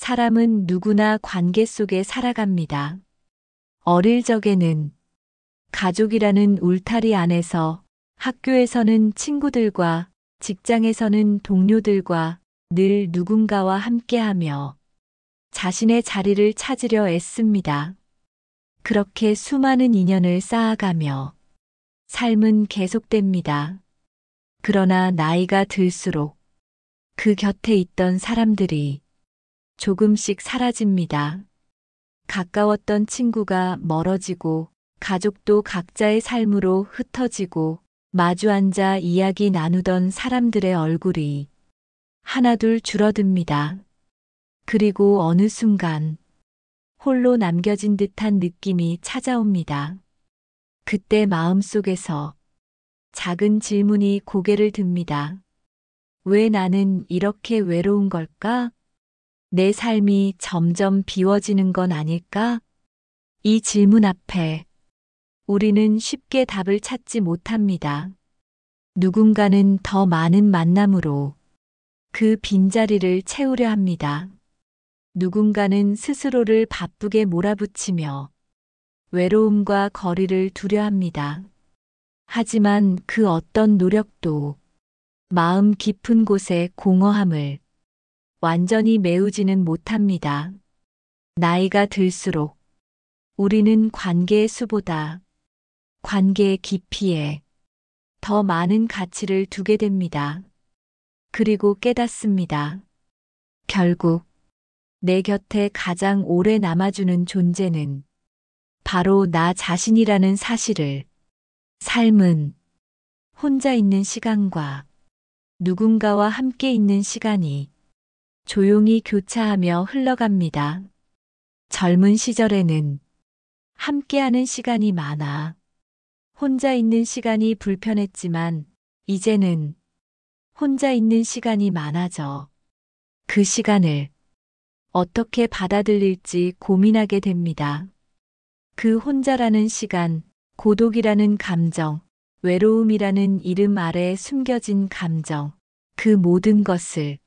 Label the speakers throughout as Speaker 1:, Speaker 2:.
Speaker 1: 사람은 누구나 관계 속에 살아갑니다. 어릴 적에는 가족이라는 울타리 안에서, 학교에서는 친구들과, 직장에서는 동료들과 늘 누군가와 함께하며 자신의 자리를 찾으려 애씁니다. 그렇게 수많은 인연을 쌓아가며 삶은 계속됩니다. 그러나 나이가 들수록 그 곁에 있던 사람들이 조금씩 사라집니다. 가까웠던 친구가 멀어지고 가족도 각자의 삶으로 흩어지고 마주 앉아 이야기 나누던 사람들의 얼굴이 하나둘 줄어듭니다. 그리고 어느 순간 홀로 남겨진 듯한 느낌이 찾아옵니다. 그때 마음속에서 작은 질문이 고개를 듭니다. 왜 나는 이렇게 외로운 걸까? 내 삶이 점점 비워지는 건 아닐까? 이 질문 앞에 우리는 쉽게 답을 찾지 못합니다. 누군가는 더 많은 만남으로 그 빈자리를 채우려 합니다. 누군가는 스스로를 바쁘게 몰아붙이며 외로움과 거리를 두려 합니다. 하지만 그 어떤 노력도 마음 깊은 곳의 공허함을 완전히 메우지는 못합니다. 나이가 들수록 우리는 관계의 수보다 관계의 깊이에 더 많은 가치를 두게 됩니다. 그리고 깨닫습니다. 결국 내 곁에 가장 오래 남아주는 존재는 바로 나 자신이라는 사실을. 삶은 혼자 있는 시간과 누군가와 함께 있는 시간이 조용히 교차하며 흘러갑니다. 젊은 시절에는 함께하는 시간이 많아 혼자 있는 시간이 불편했지만 이제는 혼자 있는 시간이 많아져 그 시간을 어떻게 받아들일지 고민하게 됩니다. 그 혼자라는 시간, 고독이라는 감정, 외로움이라는 이름 아래 숨겨진 감정, 그 모든 것을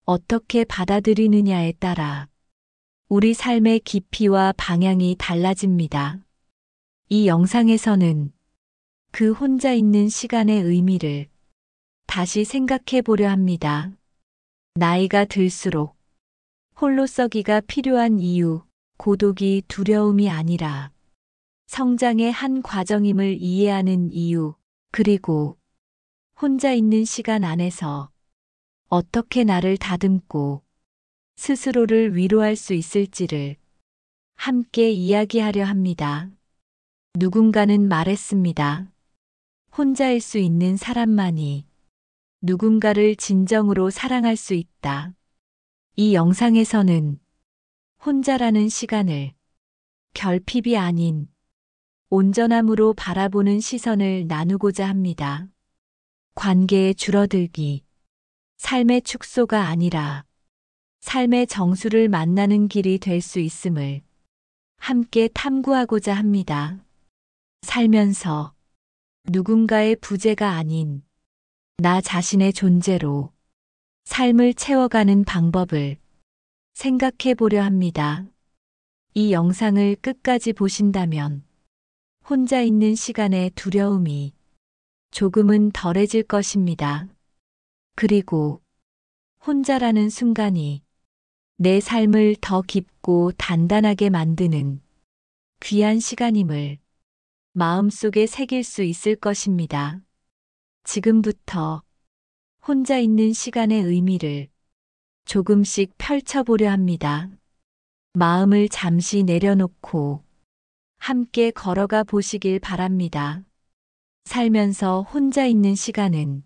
Speaker 1: 어떻게 받아들이느냐에 따라 우리 삶의 깊이와 방향이 달라집니다. 이 영상에서는 그 혼자 있는 시간의 의미를 다시 생각해 보려 합니다. 나이가 들수록 홀로서기가 필요한 이유, 고독이 두려움이 아니라 성장의 한 과정임을 이해하는 이유, 그리고 혼자 있는 시간 안에서 어떻게 나를 다듬고 스스로를 위로할 수 있을지를 함께 이야기하려 합니다. 누군가는 말했습니다. 혼자일 수 있는 사람만이 누군가를 진정으로 사랑할 수 있다. 이 영상에서는 혼자라는 시간을 결핍이 아닌 온전함으로 바라보는 시선을 나누고자 합니다. 관계의 줄어들기, 삶의 축소가 아니라 삶의 정수를 만나는 길이 될 수 있음을 함께 탐구하고자 합니다. 살면서 누군가의 부재가 아닌 나 자신의 존재로 삶을 채워가는 방법을 생각해 보려 합니다. 이 영상을 끝까지 보신다면 혼자 있는 시간의 두려움이 조금은 덜해질 것입니다. 그리고 혼자라는 순간이 내 삶을 더 깊고 단단하게 만드는 귀한 시간임을 마음속에 새길 수 있을 것입니다. 지금부터 혼자 있는 시간의 의미를 조금씩 펼쳐보려 합니다. 마음을 잠시 내려놓고 함께 걸어가 보시길 바랍니다. 살면서 혼자 있는 시간은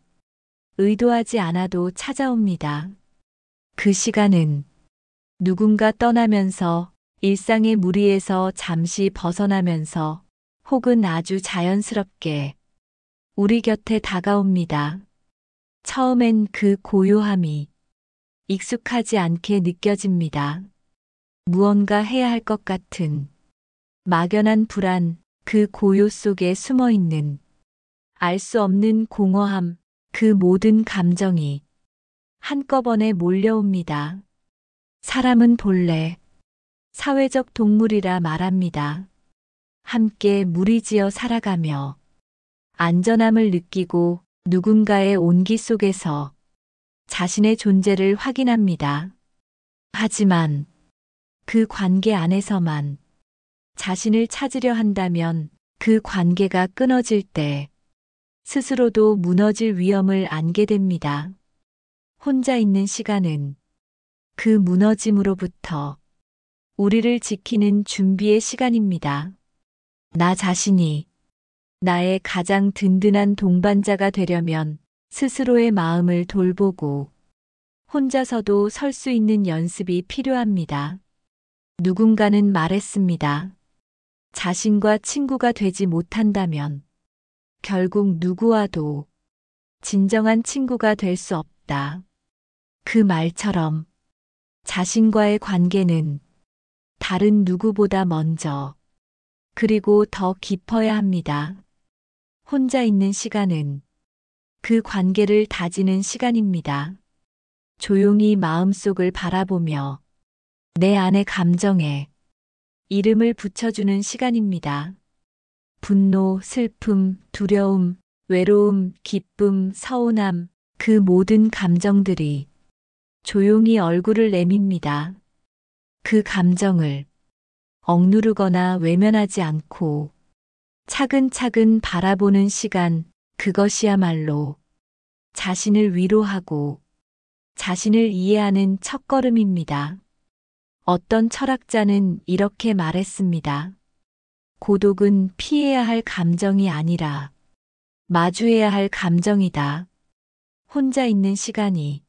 Speaker 1: 의도하지 않아도 찾아옵니다. 그 시간은 누군가 떠나면서 일상의 무리에서 잠시 벗어나면서 혹은 아주 자연스럽게 우리 곁에 다가옵니다. 처음엔 그 고요함이 익숙하지 않게 느껴집니다. 무언가 해야 할 것 같은 막연한 불안, 그 고요 속에 숨어 있는 알 수 없는 공허함, 그 모든 감정이 한꺼번에 몰려옵니다. 사람은 본래 사회적 동물이라 말합니다. 함께 무리지어 살아가며 안전함을 느끼고 누군가의 온기 속에서 자신의 존재를 확인합니다. 하지만 그 관계 안에서만 자신을 찾으려 한다면 그 관계가 끊어질 때 스스로도 무너질 위험을 안게 됩니다. 혼자 있는 시간은 그 무너짐으로부터 우리를 지키는 준비의 시간입니다. 나 자신이 나의 가장 든든한 동반자가 되려면 스스로의 마음을 돌보고 혼자서도 설 수 있는 연습이 필요합니다. 누군가는 말했습니다. 자신과 친구가 되지 못한다면 결국 누구와도 진정한 친구가 될 수 없다. 그 말처럼 자신과의 관계는 다른 누구보다 먼저 그리고 더 깊어야 합니다. 혼자 있는 시간은 그 관계를 다지는 시간입니다. 조용히 마음속을 바라보며 내 안의 감정에 이름을 붙여주는 시간입니다. 분노, 슬픔, 두려움, 외로움, 기쁨, 서운함, 그 모든 감정들이 조용히 얼굴을 내밉니다. 그 감정을 억누르거나 외면하지 않고 차근차근 바라보는 시간, 그것이야말로 자신을 위로하고 자신을 이해하는 첫걸음입니다. 어떤 철학자는 이렇게 말했습니다. 고독은 피해야 할 감정이 아니라 마주해야 할 감정이다. 혼자 있는 시간이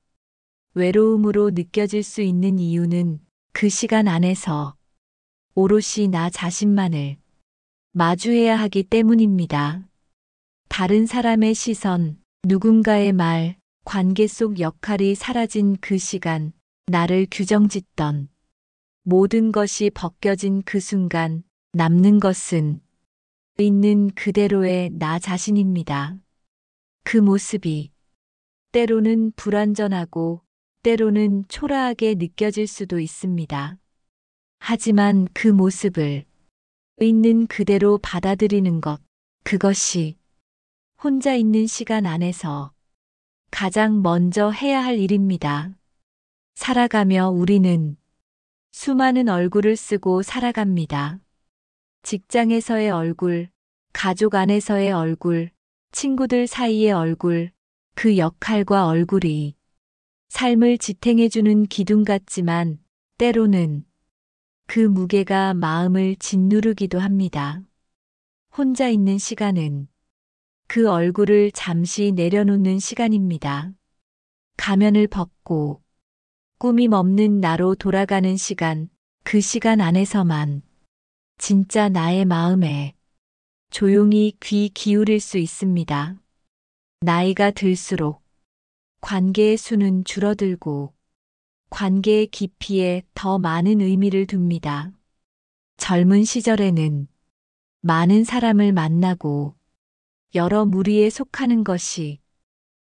Speaker 1: 외로움으로 느껴질 수 있는 이유는 그 시간 안에서 오롯이 나 자신만을 마주해야 하기 때문입니다. 다른 사람의 시선, 누군가의 말, 관계 속 역할이 사라진 그 시간, 나를 규정짓던 모든 것이 벗겨진 그 순간, 남는 것은 있는 그대로의 나 자신입니다. 그 모습이 때로는 불완전하고 때로는 초라하게 느껴질 수도 있습니다. 하지만 그 모습을 있는 그대로 받아들이는 것, 그것이 혼자 있는 시간 안에서 가장 먼저 해야 할 일입니다. 살아가며 우리는 수많은 얼굴을 쓰고 살아갑니다. 직장에서의 얼굴, 가족 안에서의 얼굴, 친구들 사이의 얼굴, 그 역할과 얼굴이 삶을 지탱해주는 기둥 같지만 때로는 그 무게가 마음을 짓누르기도 합니다. 혼자 있는 시간은 그 얼굴을 잠시 내려놓는 시간입니다. 가면을 벗고 꾸밈 없는 나로 돌아가는 시간, 그 시간 안에서만 진짜 나의 마음에 조용히 귀 기울일 수 있습니다. 나이가 들수록 관계의 수는 줄어들고 관계의 깊이에 더 많은 의미를 둡니다. 젊은 시절에는 많은 사람을 만나고 여러 무리에 속하는 것이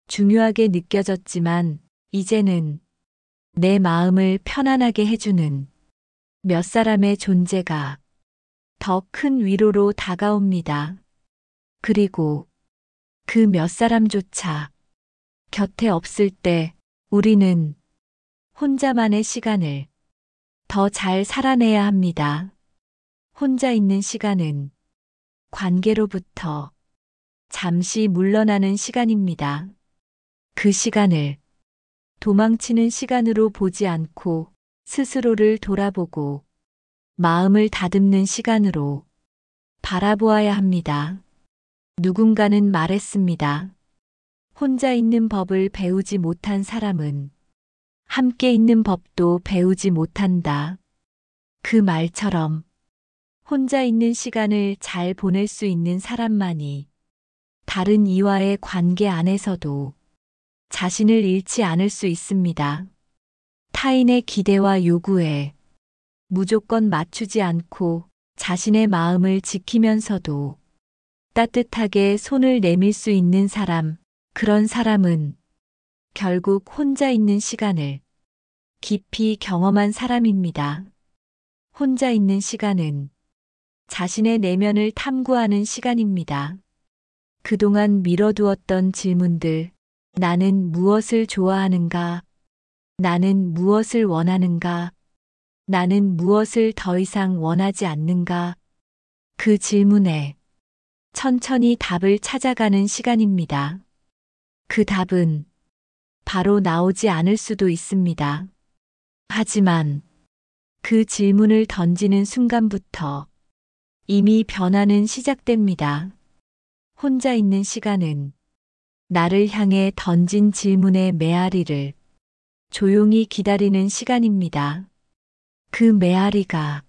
Speaker 1: 중요하게 느껴졌지만 이제는 내 마음을 편안하게 해주는 몇 사람의 존재가 더 큰 위로로 다가옵니다. 그리고 그 몇 사람조차 곁에 없을 때 우리는 혼자만의 시간을 더 잘 살아내야 합니다. 혼자 있는 시간은 관계로부터 잠시 물러나는 시간입니다. 그 시간을 도망치는 시간으로 보지 않고 스스로를 돌아보고 마음을 다듬는 시간으로 바라보아야 합니다. 누군가는 말했습니다. 혼자 있는 법을 배우지 못한 사람은 함께 있는 법도 배우지 못한다. 그 말처럼 혼자 있는 시간을 잘 보낼 수 있는 사람만이 다른 이와의 관계 안에서도 자신을 잃지 않을 수 있습니다. 타인의 기대와 요구에 무조건 맞추지 않고 자신의 마음을 지키면서도 따뜻하게 손을 내밀 수 있는 사람, 그런 사람은 결국 혼자 있는 시간을 깊이 경험한 사람입니다. 혼자 있는 시간은 자신의 내면을 탐구하는 시간입니다. 그동안 미뤄두었던 질문들, 나는 무엇을 좋아하는가? 나는 무엇을 원하는가? 나는 무엇을 더 이상 원하지 않는가? 그 질문에 천천히 답을 찾아가는 시간입니다. 그 답은 바로 나오지 않을 수도 있습니다. 하지만 그 질문을 던지는 순간부터 이미 변화는 시작됩니다. 혼자 있는 시간은 나를 향해 던진 질문의 메아리를 조용히 기다리는 시간입니다. 그 메아리가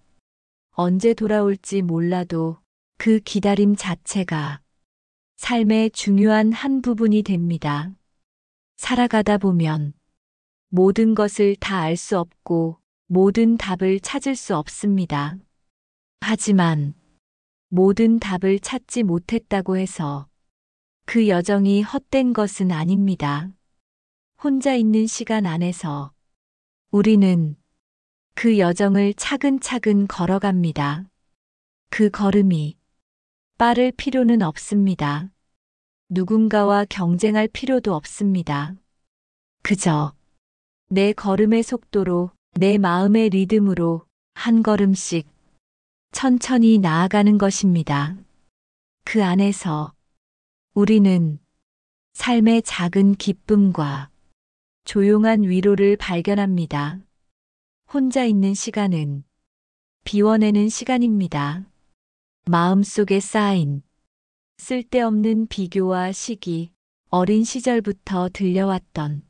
Speaker 1: 언제 돌아올지 몰라도 그 기다림 자체가 삶의 중요한 한 부분이 됩니다. 살아가다 보면 모든 것을 다 알 수 없고 모든 답을 찾을 수 없습니다. 하지만 모든 답을 찾지 못했다고 해서 그 여정이 헛된 것은 아닙니다. 혼자 있는 시간 안에서 우리는 그 여정을 차근차근 걸어갑니다. 그 걸음이 빠를 필요는 없습니다. 누군가와 경쟁할 필요도 없습니다. 그저 내 걸음의 속도로, 내 마음의 리듬으로 한 걸음씩 천천히 나아가는 것입니다. 그 안에서 우리는 삶의 작은 기쁨과 조용한 위로를 발견합니다. 혼자 있는 시간은 비워내는 시간입니다. 마음속에 쌓인 쓸데없는 비교와 시기, 어린 시절부터 들려왔던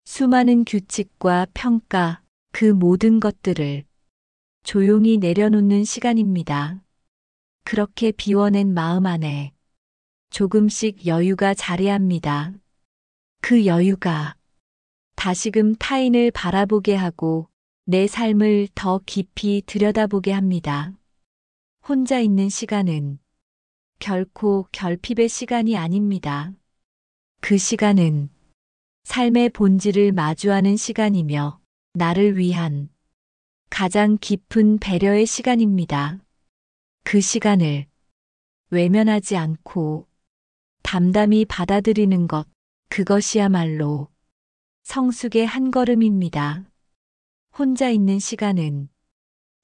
Speaker 1: 수많은 규칙과 평가, 그 모든 것들을 조용히 내려놓는 시간입니다. 그렇게 비워낸 마음 안에 조금씩 여유가 자리합니다. 그 여유가 다시금 타인을 바라보게 하고 내 삶을 더 깊이 들여다보게 합니다. 혼자 있는 시간은 결코 결핍의 시간이 아닙니다. 그 시간은 삶의 본질을 마주하는 시간이며 나를 위한 가장 깊은 배려의 시간입니다. 그 시간을 외면하지 않고 담담히 받아들이는 것, 그것이야말로 성숙의 한 걸음입니다. 혼자 있는 시간은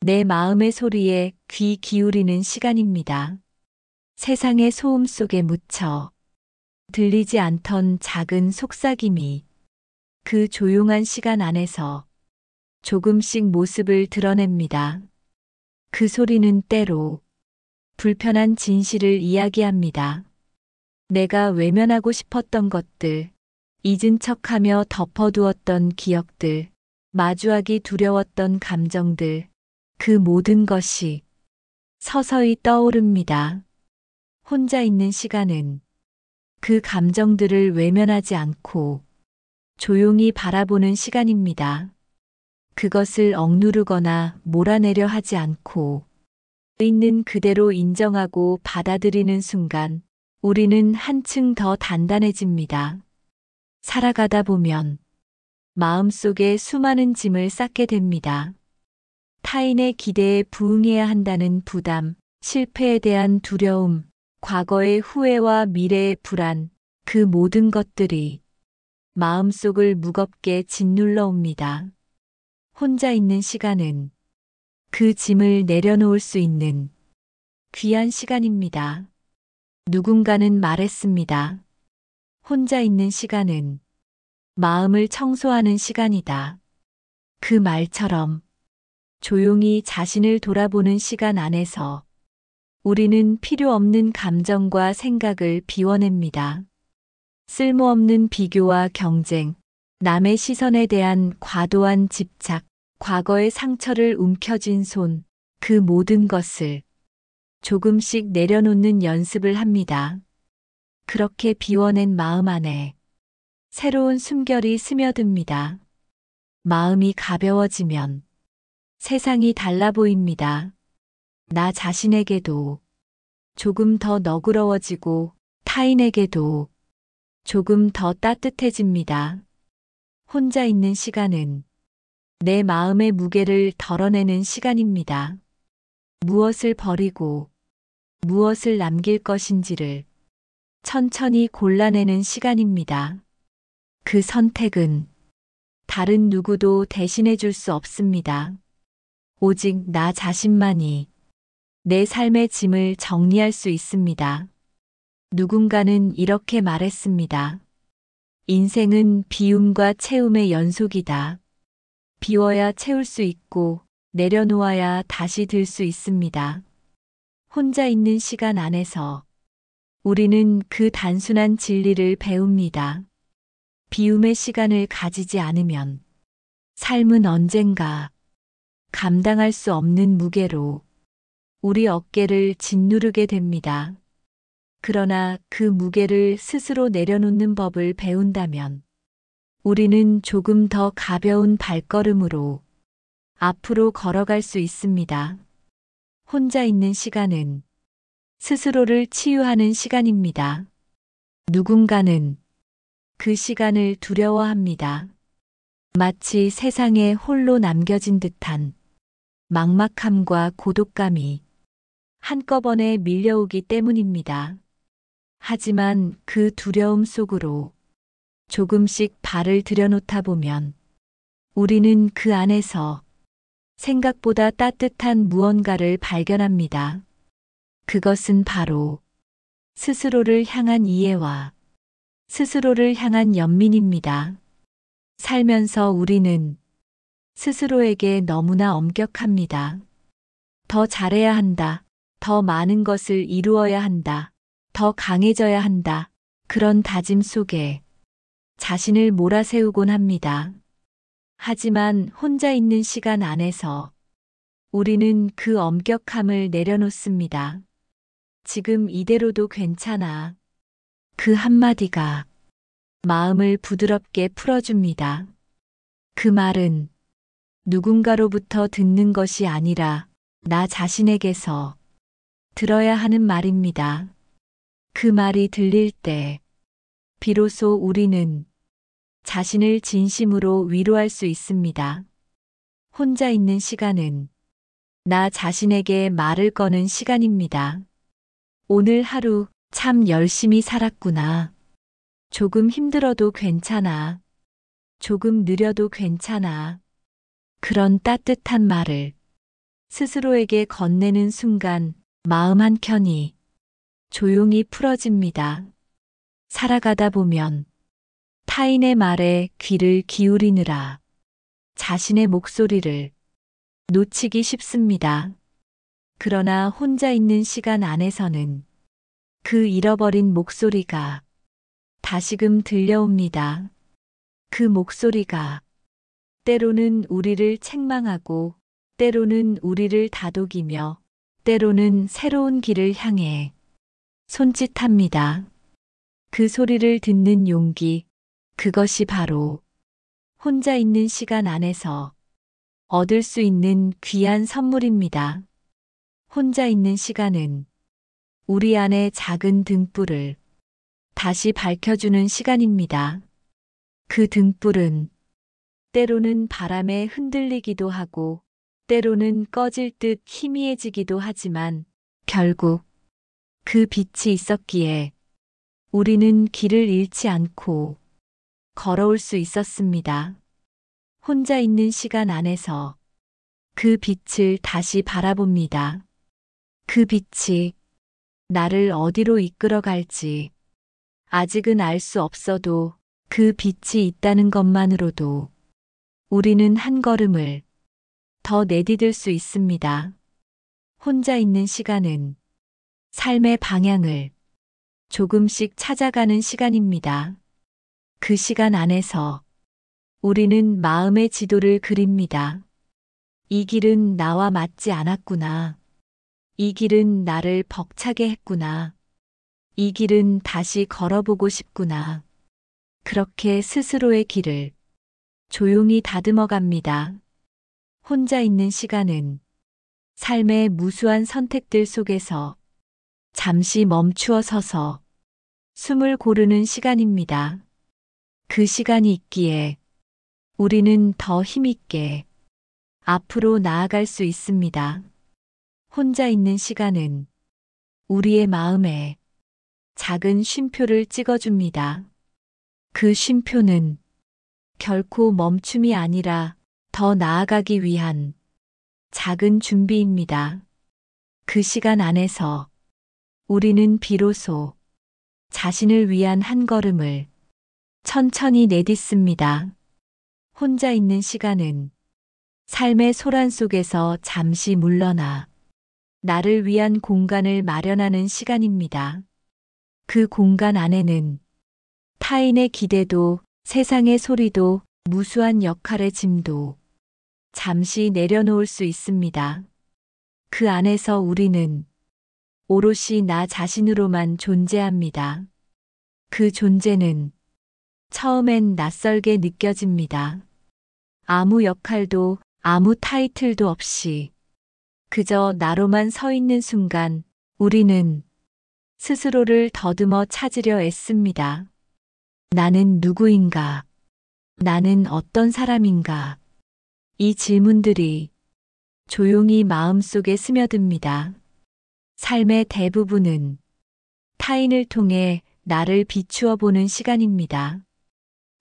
Speaker 1: 내 마음의 소리에 귀 기울이는 시간입니다. 세상의 소음 속에 묻혀 들리지 않던 작은 속삭임이 그 조용한 시간 안에서 조금씩 모습을 드러냅니다. 그 소리는 때로 불편한 진실을 이야기합니다. 내가 외면하고 싶었던 것들, 잊은 척하며 덮어두었던 기억들, 마주하기 두려웠던 감정들, 그 모든 것이 서서히 떠오릅니다. 혼자 있는 시간은 그 감정들을 외면하지 않고 조용히 바라보는 시간입니다. 그것을 억누르거나 몰아내려 하지 않고 있는 그대로 인정하고 받아들이는 순간 우리는 한층 더 단단해집니다. 살아가다 보면 마음속에 수많은 짐을 쌓게 됩니다. 타인의 기대에 부응해야 한다는 부담, 실패에 대한 두려움, 과거의 후회와 미래의 불안, 그 모든 것들이 마음속을 무겁게 짓눌러 옵니다. 혼자 있는 시간은 그 짐을 내려놓을 수 있는 귀한 시간입니다. 누군가는 말했습니다. 혼자 있는 시간은 마음을 청소하는 시간이다. 그 말처럼 조용히 자신을 돌아보는 시간 안에서 우리는 필요 없는 감정과 생각을 비워냅니다. 쓸모없는 비교와 경쟁, 남의 시선에 대한 과도한 집착, 과거의 상처를 움켜쥔 손, 그 모든 것을 조금씩 내려놓는 연습을 합니다. 그렇게 비워낸 마음 안에 새로운 숨결이 스며듭니다. 마음이 가벼워지면 세상이 달라 보입니다. 나 자신에게도 조금 더 너그러워지고 타인에게도 조금 더 따뜻해집니다. 혼자 있는 시간은 내 마음의 무게를 덜어내는 시간입니다. 무엇을 버리고 무엇을 남길 것인지를 천천히 골라내는 시간입니다. 그 선택은 다른 누구도 대신해 줄 수 없습니다. 오직 나 자신만이 내 삶의 짐을 정리할 수 있습니다. 누군가는 이렇게 말했습니다. 인생은 비움과 채움의 연속이다. 비워야 채울 수 있고 내려놓아야 다시 들 수 있습니다. 혼자 있는 시간 안에서 우리는 그 단순한 진리를 배웁니다. 비움의 시간을 가지지 않으면 삶은 언젠가 감당할 수 없는 무게로 우리 어깨를 짓누르게 됩니다. 그러나 그 무게를 스스로 내려놓는 법을 배운다면 우리는 조금 더 가벼운 발걸음으로 앞으로 걸어갈 수 있습니다. 혼자 있는 시간은 스스로를 치유하는 시간입니다. 누군가는 그 시간을 두려워합니다. 마치 세상에 홀로 남겨진 듯한 막막함과 고독감이 한꺼번에 밀려오기 때문입니다. 하지만 그 두려움 속으로 조금씩 발을 들여놓다 보면 우리는 그 안에서 생각보다 따뜻한 무언가를 발견합니다. 그것은 바로 스스로를 향한 이해와 스스로를 향한 연민입니다. 살면서 우리는 스스로에게 너무나 엄격합니다. 더 잘해야 한다. 더 많은 것을 이루어야 한다. 더 강해져야 한다. 그런 다짐 속에 자신을 몰아세우곤 합니다. 하지만 혼자 있는 시간 안에서 우리는 그 엄격함을 내려놓습니다. 지금 이대로도 괜찮아. 그 한마디가 마음을 부드럽게 풀어줍니다. 그 말은 누군가로부터 듣는 것이 아니라 나 자신에게서 들어야 하는 말입니다. 그 말이 들릴 때 비로소 우리는 자신을 진심으로 위로할 수 있습니다. 혼자 있는 시간은 나 자신에게 말을 거는 시간입니다. 오늘 하루 참 열심히 살았구나. 조금 힘들어도 괜찮아. 조금 느려도 괜찮아. 그런 따뜻한 말을 스스로에게 건네는 순간 마음 한켠이 조용히 풀어집니다. 살아가다 보면 타인의 말에 귀를 기울이느라 자신의 목소리를 놓치기 쉽습니다. 그러나 혼자 있는 시간 안에서는 그 잃어버린 목소리가 다시금 들려옵니다. 그 목소리가 때로는 우리를 책망하고 때로는 우리를 다독이며 때로는 새로운 길을 향해 손짓합니다. 그 소리를 듣는 용기, 그것이 바로 혼자 있는 시간 안에서 얻을 수 있는 귀한 선물입니다. 혼자 있는 시간은 우리 안의 작은 등불을 다시 밝혀주는 시간입니다. 그 등불은 때로는 바람에 흔들리기도 하고 때로는 꺼질 듯 희미해지기도 하지만 결국 그 빛이 있었기에 우리는 길을 잃지 않고 걸어올 수 있었습니다. 혼자 있는 시간 안에서 그 빛을 다시 바라봅니다. 그 빛이 나를 어디로 이끌어 갈지 아직은 알 수 없어도 그 빛이 있다는 것만으로도 우리는 한 걸음을 더 내디딜 수 있습니다. 혼자 있는 시간은 삶의 방향을 조금씩 찾아가는 시간입니다. 그 시간 안에서 우리는 마음의 지도를 그립니다. 이 길은 나와 맞지 않았구나. 이 길은 나를 벅차게 했구나. 이 길은 다시 걸어보고 싶구나. 그렇게 스스로의 길을 조용히 다듬어 갑니다. 혼자 있는 시간은 삶의 무수한 선택들 속에서 잠시 멈추어 서서 숨을 고르는 시간입니다. 그 시간이 있기에 우리는 더 힘있게 앞으로 나아갈 수 있습니다. 혼자 있는 시간은 우리의 마음에 작은 쉼표를 찍어줍니다. 그 쉼표는 결코 멈춤이 아니라 더 나아가기 위한 작은 준비입니다. 그 시간 안에서 우리는 비로소 자신을 위한 한 걸음을 천천히 내딛습니다. 혼자 있는 시간은 삶의 소란 속에서 잠시 물러나 나를 위한 공간을 마련하는 시간입니다. 그 공간 안에는 타인의 기대도, 세상의 소리도, 무수한 역할의 짐도 잠시 내려놓을 수 있습니다. 그 안에서 우리는 오롯이 나 자신으로만 존재합니다. 그 존재는 처음엔 낯설게 느껴집니다. 아무 역할도 아무 타이틀도 없이 그저 나로만 서 있는 순간 우리는 스스로를 더듬어 찾으려 애씁니다. 나는 누구인가? 나는 어떤 사람인가? 이 질문들이 조용히 마음속에 스며듭니다. 삶의 대부분은 타인을 통해 나를 비추어 보는 시간입니다.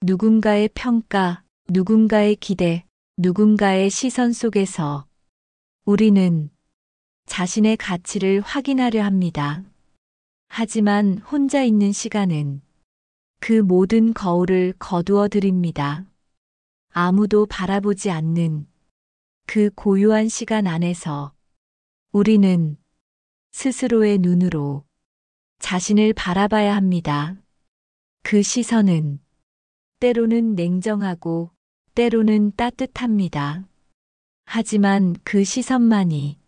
Speaker 1: 누군가의 평가, 누군가의 기대, 누군가의 시선 속에서 우리는 자신의 가치를 확인하려 합니다. 하지만 혼자 있는 시간은 그 모든 거울을 거두어 드립니다. 아무도 바라보지 않는 그 고요한 시간 안에서 우리는 스스로의 눈으로 자신을 바라봐야 합니다. 그 시선은 때로는 냉정하고 때로는 따뜻합니다. 하지만 그 시선만이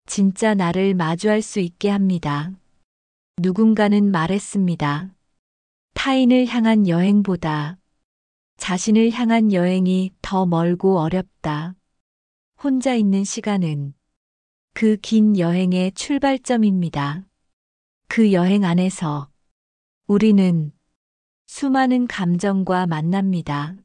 Speaker 1: 진짜 나를 마주할 수 있게 합니다. 누군가는 말했습니다. 타인을 향한 여행보다 자신을 향한 여행이 더 멀고 어렵다. 혼자 있는 시간은 그 긴 여행의 출발점입니다. 그 여행 안에서 우리는 수많은 감정과 만납니다.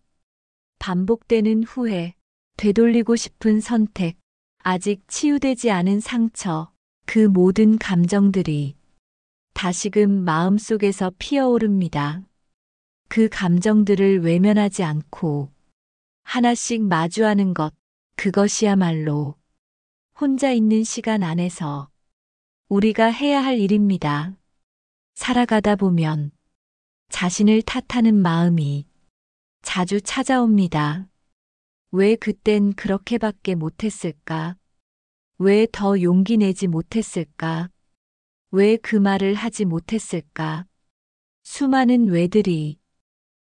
Speaker 1: 반복되는 후회, 되돌리고 싶은 선택, 아직 치유되지 않은 상처, 그 모든 감정들이 다시금 마음속에서 피어오릅니다. 그 감정들을 외면하지 않고 하나씩 마주하는 것, 그것이야말로 혼자 있는 시간 안에서 우리가 해야 할 일입니다. 살아가다 보면 자신을 탓하는 마음이 자주 찾아옵니다. 왜 그땐 그렇게밖에 못했을까? 왜 더 용기 내지 못했을까? 왜 그 말을 하지 못했을까? 수많은 왜들이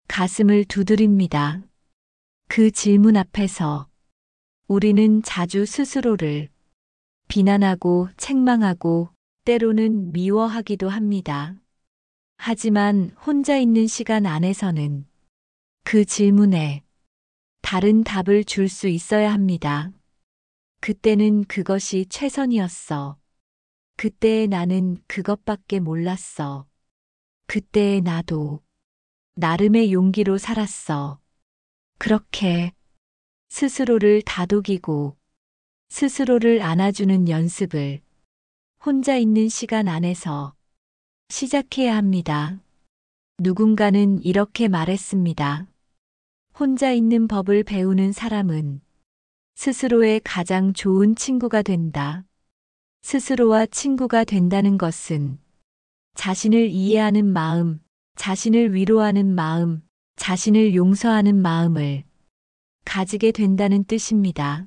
Speaker 1: 가슴을 두드립니다. 그 질문 앞에서 우리는 자주 스스로를 비난하고 책망하고 때로는 미워하기도 합니다. 하지만 혼자 있는 시간 안에서는 그 질문에 다른 답을 줄 수 있어야 합니다. 그때는 그것이 최선이었어. 그때의 나는 그것밖에 몰랐어. 그때의 나도 나름의 용기로 살았어. 그렇게 스스로를 다독이고 스스로를 안아주는 연습을 혼자 있는 시간 안에서 시작해야 합니다. 누군가는 이렇게 말했습니다. 혼자 있는 법을 배우는 사람은 스스로의 가장 좋은 친구가 된다. 스스로와 친구가 된다는 것은 자신을 이해하는 마음, 자신을 위로하는 마음, 자신을 용서하는 마음을 가지게 된다는 뜻입니다.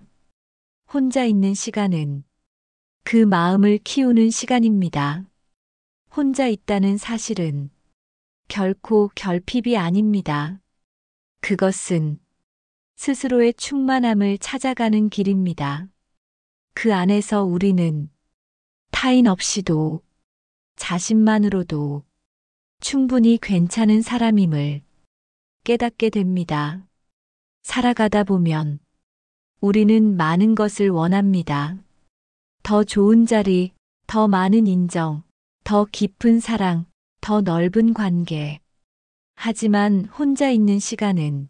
Speaker 1: 혼자 있는 시간은 그 마음을 키우는 시간입니다. 혼자 있다는 사실은 결코 결핍이 아닙니다. 그것은 스스로의 충만함을 찾아가는 길입니다. 그 안에서 우리는 타인 없이도 자신만으로도 충분히 괜찮은 사람임을 깨닫게 됩니다. 살아가다 보면 우리는 많은 것을 원합니다. 더 좋은 자리, 더 많은 인정, 더 깊은 사랑, 더 넓은 관계. 하지만 혼자 있는 시간은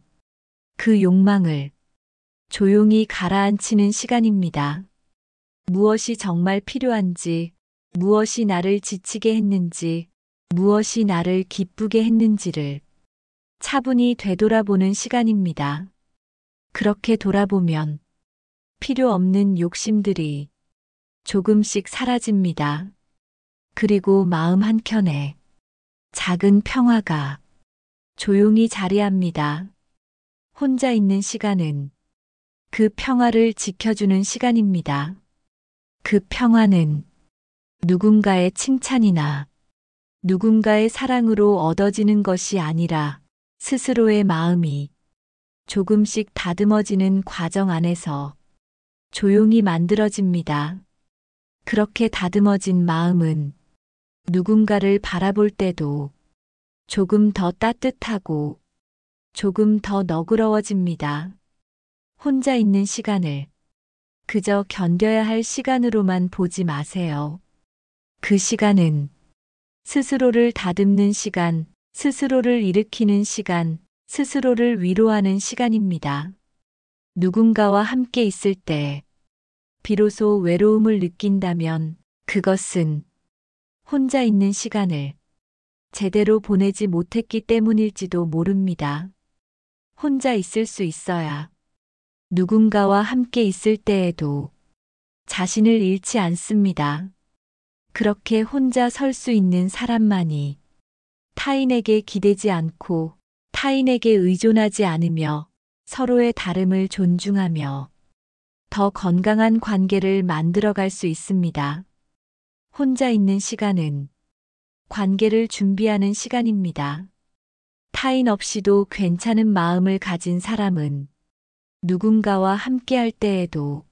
Speaker 1: 그 욕망을 조용히 가라앉히는 시간입니다. 무엇이 정말 필요한지, 무엇이 나를 지치게 했는지, 무엇이 나를 기쁘게 했는지를 차분히 되돌아보는 시간입니다. 그렇게 돌아보면 필요 없는 욕심들이 조금씩 사라집니다. 그리고 마음 한켠에 작은 평화가 조용히 자리합니다. 혼자 있는 시간은 그 평화를 지켜주는 시간입니다. 그 평화는 누군가의 칭찬이나 누군가의 사랑으로 얻어지는 것이 아니라 스스로의 마음이 조금씩 다듬어지는 과정 안에서 조용히 만들어집니다. 그렇게 다듬어진 마음은 누군가를 바라볼 때도 조금 더 따뜻하고 조금 더 너그러워집니다. 혼자 있는 시간을 그저 견뎌야 할 시간으로만 보지 마세요. 그 시간은 스스로를 다듬는 시간, 스스로를 일으키는 시간, 스스로를 위로하는 시간입니다. 누군가와 함께 있을 때 비로소 외로움을 느낀다면 그것은 혼자 있는 시간을 제대로 보내지 못했기 때문일지도 모릅니다. 혼자 있을 수 있어야 누군가와 함께 있을 때에도 자신을 잃지 않습니다. 그렇게 혼자 설 수 있는 사람만이 타인에게 기대지 않고 타인에게 의존하지 않으며 서로의 다름을 존중하며 더 건강한 관계를 만들어갈 수 있습니다. 혼자 있는 시간은 관계를 준비하는 시간입니다. 타인 없이도 괜찮은 마음을 가진 사람은 누군가와 함께할 때에도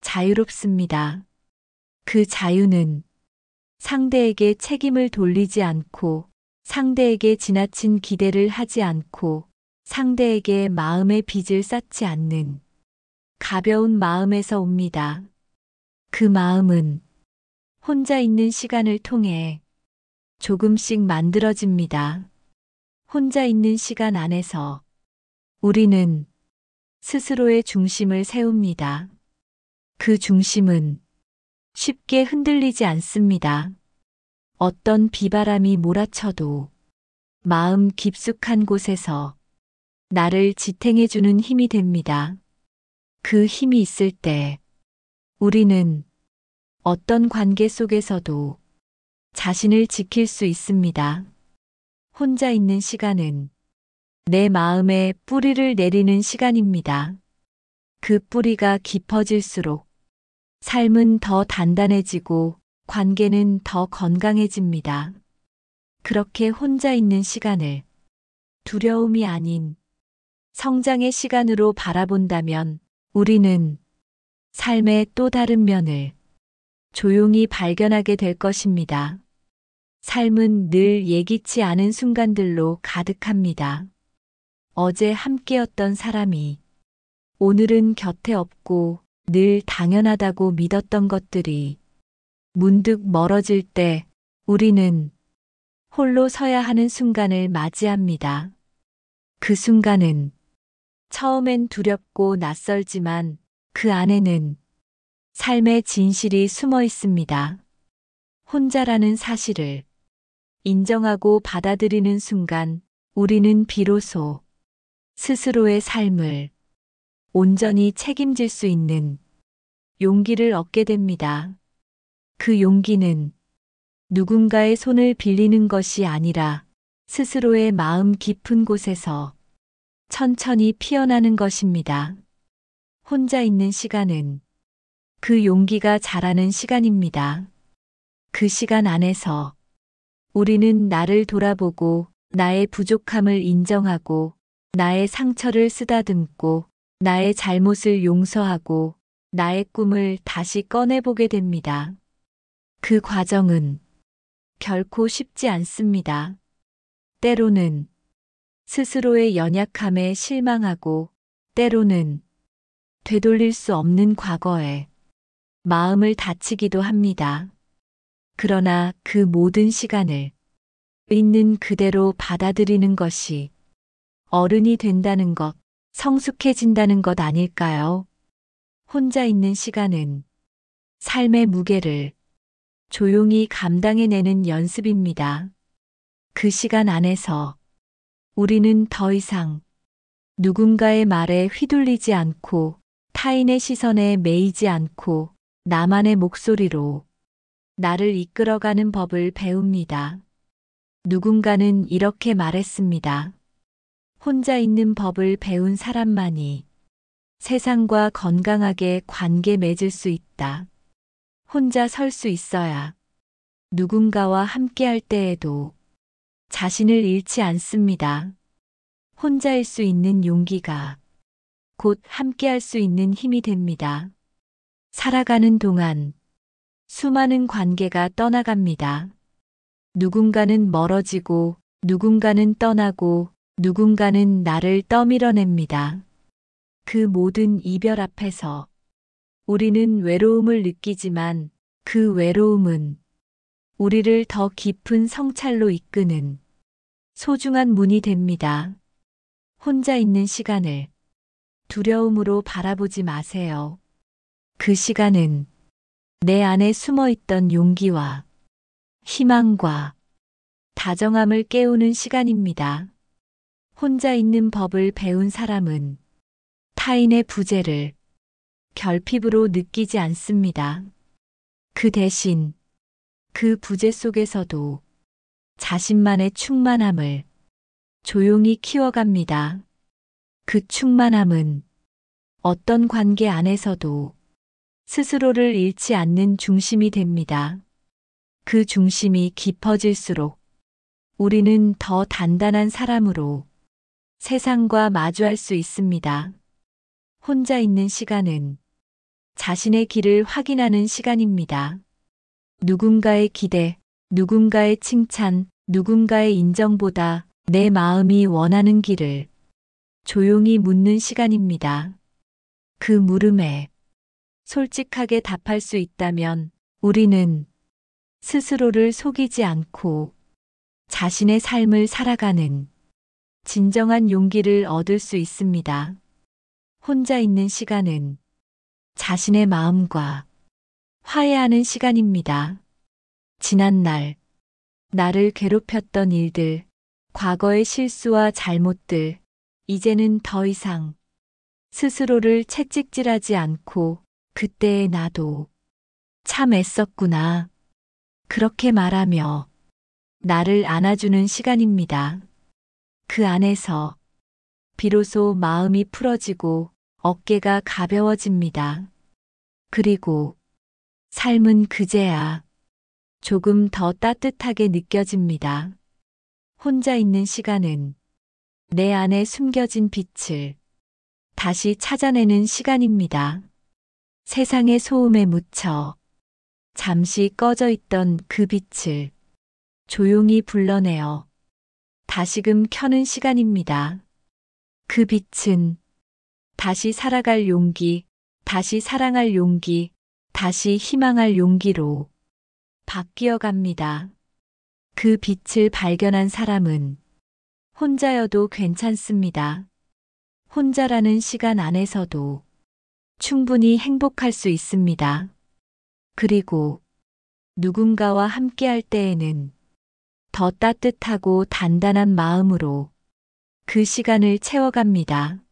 Speaker 1: 자유롭습니다. 그 자유는 상대에게 책임을 돌리지 않고 상대에게 지나친 기대를 하지 않고 상대에게 마음의 빚을 쌓지 않는 가벼운 마음에서 옵니다. 그 마음은 혼자 있는 시간을 통해 조금씩 만들어집니다. 혼자 있는 시간 안에서 우리는 스스로의 중심을 세웁니다. 그 중심은 쉽게 흔들리지 않습니다. 어떤 비바람이 몰아쳐도 마음 깊숙한 곳에서 나를 지탱해주는 힘이 됩니다. 그 힘이 있을 때 우리는 어떤 관계 속에서도 자신을 지킬 수 있습니다. 혼자 있는 시간은 내 마음에 뿌리를 내리는 시간입니다. 그 뿌리가 깊어질수록 삶은 더 단단해지고 관계는 더 건강해집니다. 그렇게 혼자 있는 시간을 두려움이 아닌 성장의 시간으로 바라본다면 우리는 삶의 또 다른 면을 조용히 발견하게 될 것입니다. 삶은 늘 예기치 않은 순간들로 가득합니다. 어제 함께였던 사람이 오늘은 곁에 없고 늘 당연하다고 믿었던 것들이 문득 멀어질 때 우리는 홀로 서야 하는 순간을 맞이합니다. 그 순간은 처음엔 두렵고 낯설지만 그 안에는 삶의 진실이 숨어 있습니다. 혼자라는 사실을 인정하고 받아들이는 순간 우리는 비로소 스스로의 삶을 온전히 책임질 수 있는 용기를 얻게 됩니다. 그 용기는 누군가의 손을 빌리는 것이 아니라 스스로의 마음 깊은 곳에서 천천히 피어나는 것입니다. 혼자 있는 시간은 그 용기가 자라는 시간입니다. 그 시간 안에서 우리는 나를 돌아보고 나의 부족함을 인정하고 나의 상처를 쓰다듬고 나의 잘못을 용서하고 나의 꿈을 다시 꺼내보게 됩니다. 그 과정은 결코 쉽지 않습니다. 때로는 스스로의 연약함에 실망하고 때로는 되돌릴 수 없는 과거에 마음을 다치기도 합니다. 그러나 그 모든 시간을 있는 그대로 받아들이는 것이 어른이 된다는 것, 성숙해진다는 것 아닐까요? 혼자 있는 시간은 삶의 무게를 조용히 감당해내는 연습입니다. 그 시간 안에서 우리는 더 이상 누군가의 말에 휘둘리지 않고 타인의 시선에 매이지 않고 나만의 목소리로 나를 이끌어가는 법을 배웁니다. 누군가는 이렇게 말했습니다. 혼자 있는 법을 배운 사람만이 세상과 건강하게 관계 맺을 수 있다. 혼자 설 수 있어야 누군가와 함께할 때에도 자신을 잃지 않습니다. 혼자일 수 있는 용기가 곧 함께할 수 있는 힘이 됩니다. 살아가는 동안 수많은 관계가 떠나갑니다. 누군가는 멀어지고, 누군가는 떠나고, 누군가는 나를 떠밀어냅니다. 그 모든 이별 앞에서 우리는 외로움을 느끼지만 그 외로움은 우리를 더 깊은 성찰로 이끄는 소중한 문이 됩니다. 혼자 있는 시간을 두려움으로 바라보지 마세요. 그 시간은 내 안에 숨어 있던 용기와 희망과 다정함을 깨우는 시간입니다. 혼자 있는 법을 배운 사람은 타인의 부재를 결핍으로 느끼지 않습니다. 그 대신 그 부재 속에서도 자신만의 충만함을 조용히 키워갑니다. 그 충만함은 어떤 관계 안에서도 스스로를 잃지 않는 중심이 됩니다. 그 중심이 깊어질수록 우리는 더 단단한 사람으로 세상과 마주할 수 있습니다. 혼자 있는 시간은 자신의 길을 확인하는 시간입니다. 누군가의 기대, 누군가의 칭찬, 누군가의 인정보다 내 마음이 원하는 길을 조용히 묻는 시간입니다. 그 물음에 솔직하게 답할 수 있다면 우리는 스스로를 속이지 않고 자신의 삶을 살아가는 진정한 용기를 얻을 수 있습니다. 혼자 있는 시간은 자신의 마음과 화해하는 시간입니다. 지난날 나를 괴롭혔던 일들, 과거의 실수와 잘못들, 이제는 더 이상 스스로를 채찍질하지 않고 그때의 나도 참 애썼구나. 그렇게 말하며 나를 안아주는 시간입니다. 그 안에서 비로소 마음이 풀어지고 어깨가 가벼워집니다. 그리고 삶은 그제야 조금 더 따뜻하게 느껴집니다. 혼자 있는 시간은 내 안에 숨겨진 빛을 다시 찾아내는 시간입니다. 세상의 소음에 묻혀 잠시 꺼져 있던 그 빛을 조용히 불러내어 다시금 켜는 시간입니다. 그 빛은 다시 살아갈 용기, 다시 사랑할 용기, 다시 희망할 용기로 바뀌어 갑니다. 그 빛을 발견한 사람은 혼자여도 괜찮습니다. 혼자라는 시간 안에서도 충분히 행복할 수 있습니다. 그리고 누군가와 함께할 때에는 더 따뜻하고 단단한 마음으로 그 시간을 채워갑니다.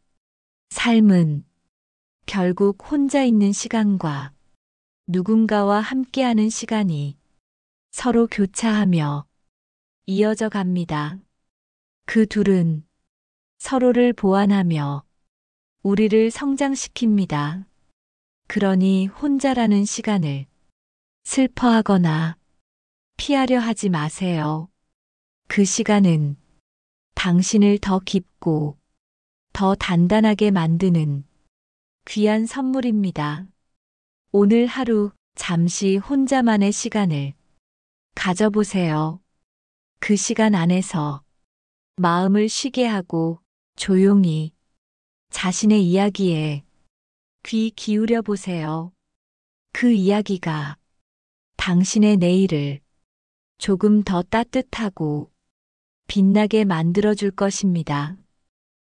Speaker 1: 삶은 결국 혼자 있는 시간과 누군가와 함께하는 시간이 서로 교차하며 이어져 갑니다. 그 둘은 서로를 보완하며 우리를 성장시킵니다. 그러니 혼자라는 시간을 슬퍼하거나 피하려 하지 마세요. 그 시간은 당신을 더 깊고 더 단단하게 만드는 귀한 선물입니다. 오늘 하루 잠시 혼자만의 시간을 가져보세요. 그 시간 안에서 마음을 쉬게 하고 조용히 자신의 이야기에 귀 기울여 보세요. 그 이야기가 당신의 내일을 조금 더 따뜻하고 빛나게 만들어줄 것입니다.